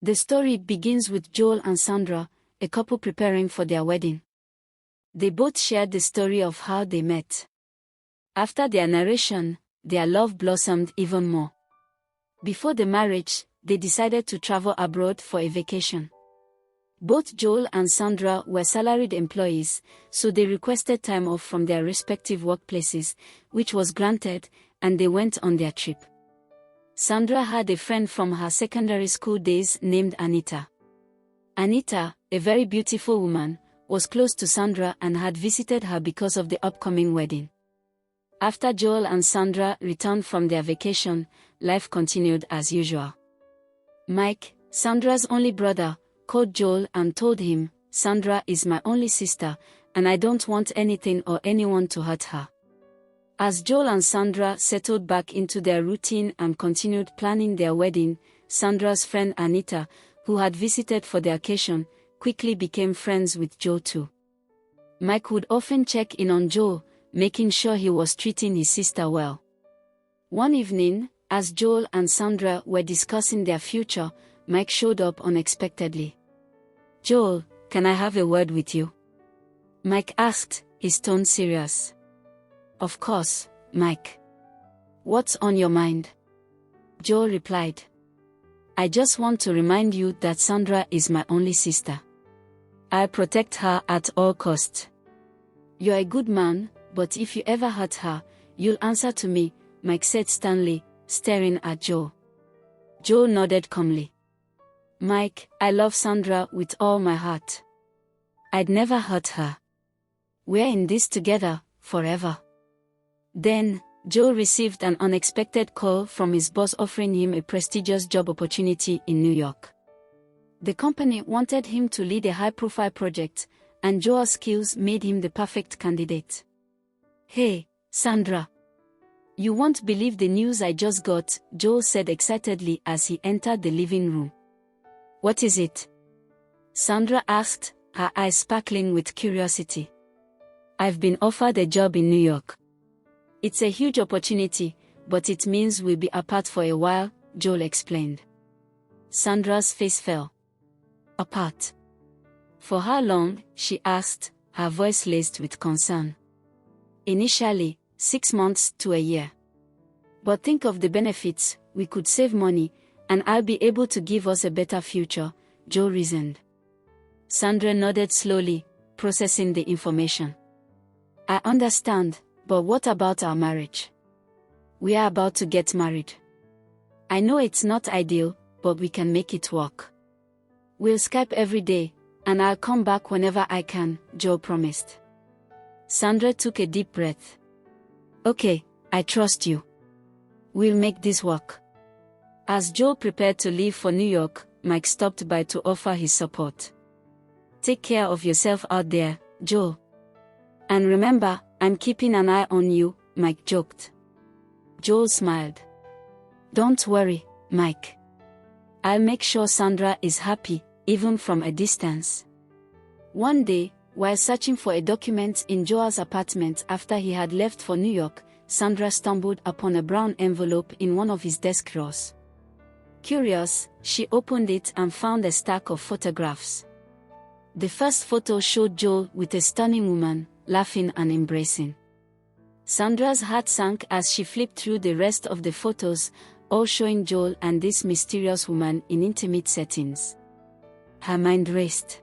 The story begins with Joel and Sandra, a couple preparing for their wedding. They both shared the story of how they met. After their narration, their love blossomed even more. Before the marriage, they decided to travel abroad for a vacation. Both Joel and Sandra were salaried employees, so they requested time off from their respective workplaces, which was granted, and they went on their trip. Sandra had a friend from her secondary school days named Anita. Anita, a very beautiful woman, was close to Sandra and had visited her because of the upcoming wedding. After Joel and Sandra returned from their vacation, life continued as usual. Mike, Sandra's only brother, called Joel and told him, "Sandra is my only sister, and I don't want anything or anyone to hurt her." As Joel and Sandra settled back into their routine and continued planning their wedding, Sandra's friend Anita, who had visited for the occasion, quickly became friends with Joel too. Mike would often check in on Joel, making sure he was treating his sister well. One evening, as Joel and Sandra were discussing their future, Mike showed up unexpectedly. "Joel, can I have a word with you?" Mike asked, his tone serious. "Of course, Mike. What's on your mind?" Joel replied. "I just want to remind you that Sandra is my only sister. I'll protect her at all costs. You're a good man, but if you ever hurt her, you'll answer to me," Mike said sternly, staring at Joel. Joel nodded calmly. "Mike, I love Sandra with all my heart. I'd never hurt her. We're in this together, forever." Then, Joel received an unexpected call from his boss offering him a prestigious job opportunity in New York. The company wanted him to lead a high-profile project, and Joel's skills made him the perfect candidate. "Hey, Sandra. You won't believe the news I just got," Joel said excitedly as he entered the living room. "What is it?" Sandra asked, her eyes sparkling with curiosity. "I've been offered a job in New York. It's a huge opportunity, but it means we'll be apart for a while," Joel explained. Sandra's face fell. "Apart? For how long?" she asked, her voice laced with concern. "Initially, 6 months to a year. But think of the benefits, we could save money, and I'll be able to give us a better future," Joel reasoned. Sandra nodded slowly, processing the information. "I understand, but what about our marriage? We are about to get married. I know it's not ideal, but we can make it work. We'll Skype every day, and I'll come back whenever I can," Joel promised. Sandra took a deep breath. "Okay, I trust you. We'll make this work." As Joel prepared to leave for New York, Mike stopped by to offer his support. "Take care of yourself out there, Joel. And remember, I'm keeping an eye on you," Mike joked. Joel smiled. "Don't worry, Mike. I'll make sure Sandra is happy, even from a distance." One day, while searching for a document in Joel's apartment after he had left for New York, Sandra stumbled upon a brown envelope in one of his desk drawers. Curious, she opened it and found a stack of photographs. The first photo showed Joel with a stunning woman, laughing and embracing. Sandra's heart sank as she flipped through the rest of the photos, all showing Joel and this mysterious woman in intimate settings. Her mind raced.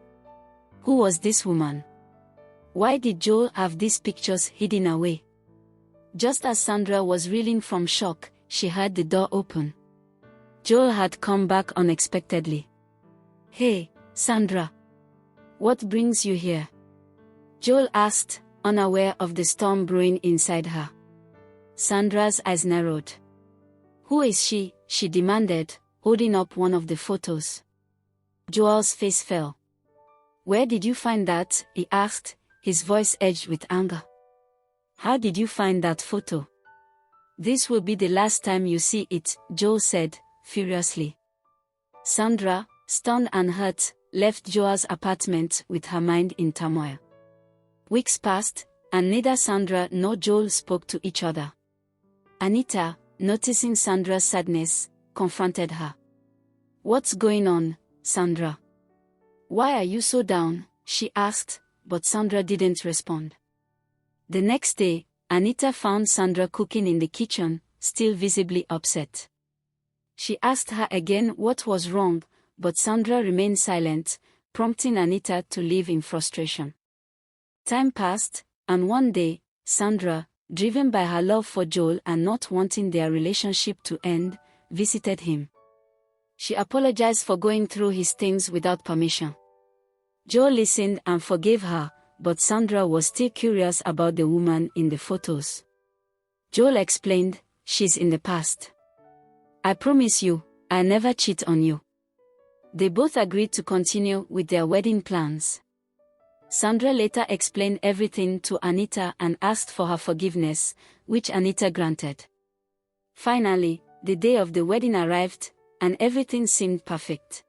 Who was this woman? Why did Joel have these pictures hidden away? Just as Sandra was reeling from shock, she heard the door open. Joel had come back unexpectedly. "Hey, Sandra. What brings you here?" Joel asked, unaware of the storm brewing inside her. Sandra's eyes narrowed. "Who is she?" she demanded, holding up one of the photos. Joel's face fell. "Where did you find that?" he asked, his voice edged with anger. "How did you find that photo?" "This will be the last time you see it," Joel said, furiously. Sandra, stunned and hurt, left Joel's apartment with her mind in turmoil. Weeks passed, and neither Sandra nor Joel spoke to each other. Anita, noticing Sandra's sadness, confronted her. "What's going on, Sandra. Why are you so down? She asked, but Sandra didn't respond. The next day, Anita found Sandra cooking in the kitchen, still visibly upset. She asked her again what was wrong, but Sandra remained silent, prompting Anita to leave in frustration. Time passed, and one day, Sandra, driven by her love for Joel and not wanting their relationship to end, visited him. She apologized for going through his things without permission. Joel listened and forgave her, but Sandra was still curious about the woman in the photos. Joel explained, "She's in the past. I promise you, I'll never cheat on you." They both agreed to continue with their wedding plans. Sandra later explained everything to Anita and asked for her forgiveness, which Anita granted. Finally, the day of the wedding arrived, and everything seemed perfect.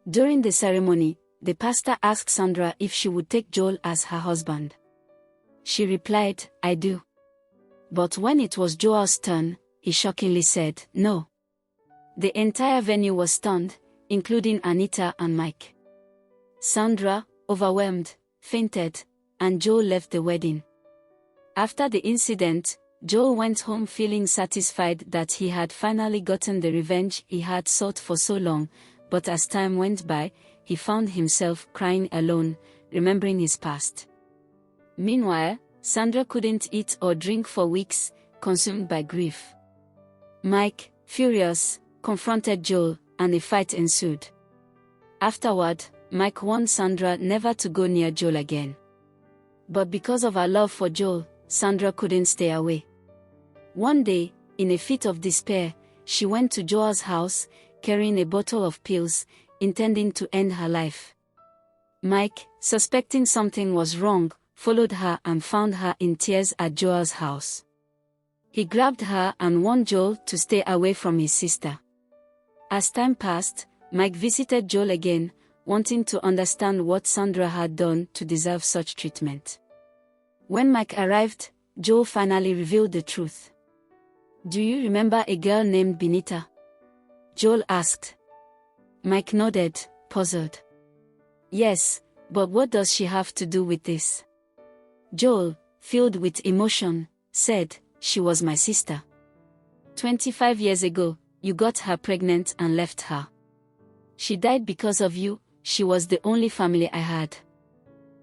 During the ceremony, the pastor asked Sandra if she would take Joel as her husband. She replied, "I do." But when it was Joel's turn, he shockingly said, "No." The entire venue was stunned, including Anita and Mike. Sandra, overwhelmed, fainted, and Joel left the wedding. After the incident, Joel went home feeling satisfied that he had finally gotten the revenge he had sought for so long, but as time went by, he found himself crying alone, remembering his past. Meanwhile, Sandra couldn't eat or drink for weeks, consumed by grief. Mike, furious, confronted Joel, and a fight ensued. Afterward, Mike warned Sandra never to go near Joel again. But because of her love for Joel, Sandra couldn't stay away. One day, in a fit of despair, she went to Joel's house, carrying a bottle of pills, intending to end her life. Mike, suspecting something was wrong, followed her and found her in tears at Joel's house. He grabbed her and warned Joel to stay away from his sister. As time passed, Mike visited Joel again, wanting to understand what Sandra had done to deserve such treatment. When Mike arrived, Joel finally revealed the truth. "Do you remember a girl named Benita?" Joel asked. Mike nodded, puzzled. "Yes, but what does she have to do with this?" Joel, filled with emotion, said, "She was my sister. 25 years ago, you got her pregnant and left her. She died because of you. She was the only family I had."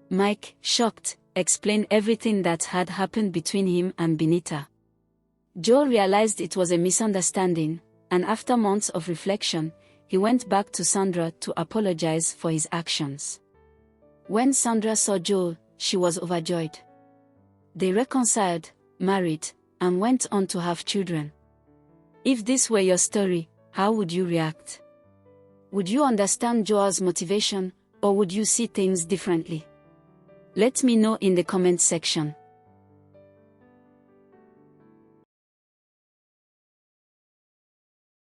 Mike, shocked, explained everything that had happened between him and Benita. Joel realized it was a misunderstanding, and after months of reflection, he went back to Sandra to apologize for his actions. When Sandra saw Joel, she was overjoyed. They reconciled, married, and went on to have children. If this were your story, how would you react? Would you understand Joel's motivation, or would you see things differently? Let me know in the comment section.